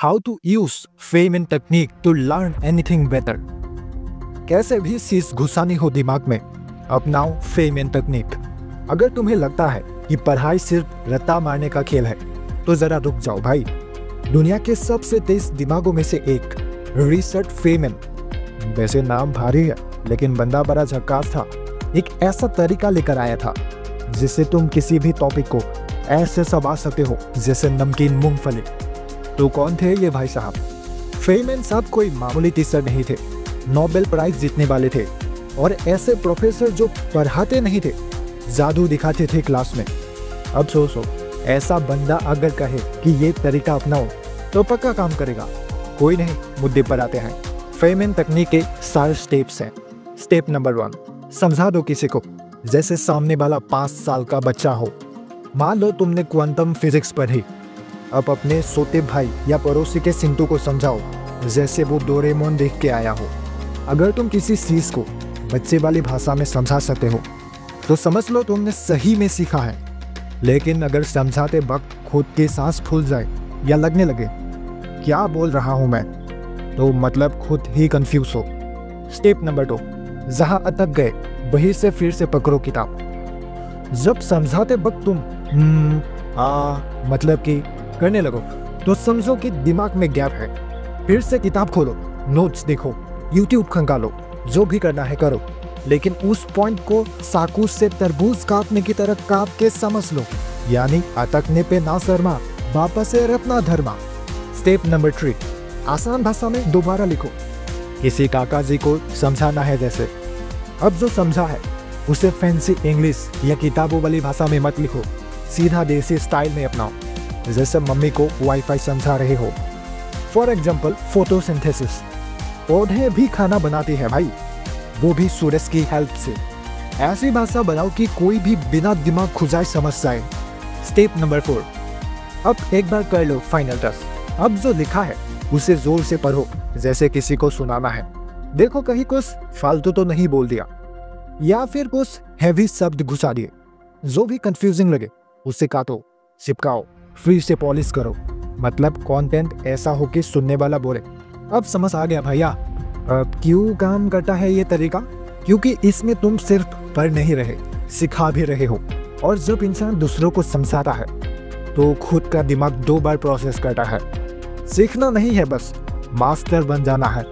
How to use Feynman technique to learn anything better. कैसे भी चीज घुसानी हो दिमाग में, अपनाओ फेमन टेक्निक। अगर तुम्हें लगता है कि पढ़ाई सिर्फ रट्टा मारने का खेल है तो जरा रुक जाओ भाई। दुनिया के सबसे तेज दिमागों में से एक रिचर्ड फेमन, वैसे नाम भारी है लेकिन बंदा बड़ा झक्कास था, एक ऐसा तरीका लेकर आया था जिससे तुम किसी भी टॉपिक को ऐसे संभाल सकते हो जैसे नमकीन मूंगफली। तो कौन थे ये भाई साहब? फेमन साहब कोई मामूली टीचर नहीं थे, नोबेल प्राइज जीतने वाले थे और ऐसे प्रोफेसर जो पढ़ाते नहीं थे, जादू दिखाते थे क्लास में। अब सोचो, ऐसा बंदा अगर कहे कि ये तरीका अपनाओ तो पक्का काम करेगा। कोई नहीं, मुद्दे पर आते हैं। फेमन तकनीक के 4 स्टेप्स हैं। स्टेप नंबर 1, समझा दो किसी को, जैसे सामने वाला 5 साल का बच्चा हो। मान लो तुमने क्वांटम फिजिक्स पढ़ी, अब अपने सोते भाई या पड़ोसी के सिंटू को समझाओ जैसे वो डोरेमोन देख के आया हो। अगर तुम किसी चीज को बच्चे वाली भाषा में समझा सकते हो तो समझ लो तुमने सही में सीखा है। लेकिन अगर समझाते वक्त खुद की सांस फूल जाए या लगने लगे क्या बोल रहा हूं मैं, तो मतलब खुद ही कंफ्यूज हो। स्टेप नंबर 2, जहां अटक गए वहीं से फिर से पकड़ो किताब। जब समझाते वक्त तुम मतलब कि करने लगो तो समझो कि दिमाग में गैप है। फिर से किताब खोलो, नोट्स देखो, यूट्यूब खंगालो, जो भी करना है करो, लेकिन उस पॉइंट को चाकू से तरबूज काटने की तरह काट के समझ लो। यानी अटकने पे ना शर्मा, वापस से अपना धर्मा। स्टेप नंबर 3, आसान भाषा में दोबारा लिखो। किसी काका जी को समझाना है जैसे। अब जो समझा है उसे फैंसी इंग्लिश या किताबों वाली भाषा में मत लिखो, सीधा देसी स्टाइल में अपनाओ, जैसे मम्मी को वाईफाई समझा रहे हो। फॉर एग्जाम्पल फोटोसिंथेसिस, पौधे भी खाना बनाती है भाई, वो भी सूरज की हेल्प से। ऐसी भाषा बनाओ कि कोई भी बिना दिमाग खुजाए समझ जाए। स्टेप नंबर 4, अब एक बार कर लो फाइनल टच। अब जो लिखा है उसे जोर से पढ़ो जैसे किसी को सुनाना है। देखो कहीं कुछ फालतू तो नहीं बोल दिया या फिर कुछ हैवी शब्द घुसा दिए। जो भी कंफ्यूजिंग लगे उसे काटो, चिपकाओ, फिर से पॉलिश करो। मतलब कंटेंट ऐसा हो कि सुनने वाला बोले अब समझ आ गया भैया। अब क्यों काम करता है ये तरीका? क्योंकि इसमें तुम सिर्फ पढ़ नहीं रहे, सिखा भी रहे हो। और जब इंसान दूसरों को समझाता है तो खुद का दिमाग 2 बार प्रोसेस करता है। सीखना नहीं है, बस मास्टर बन जाना है।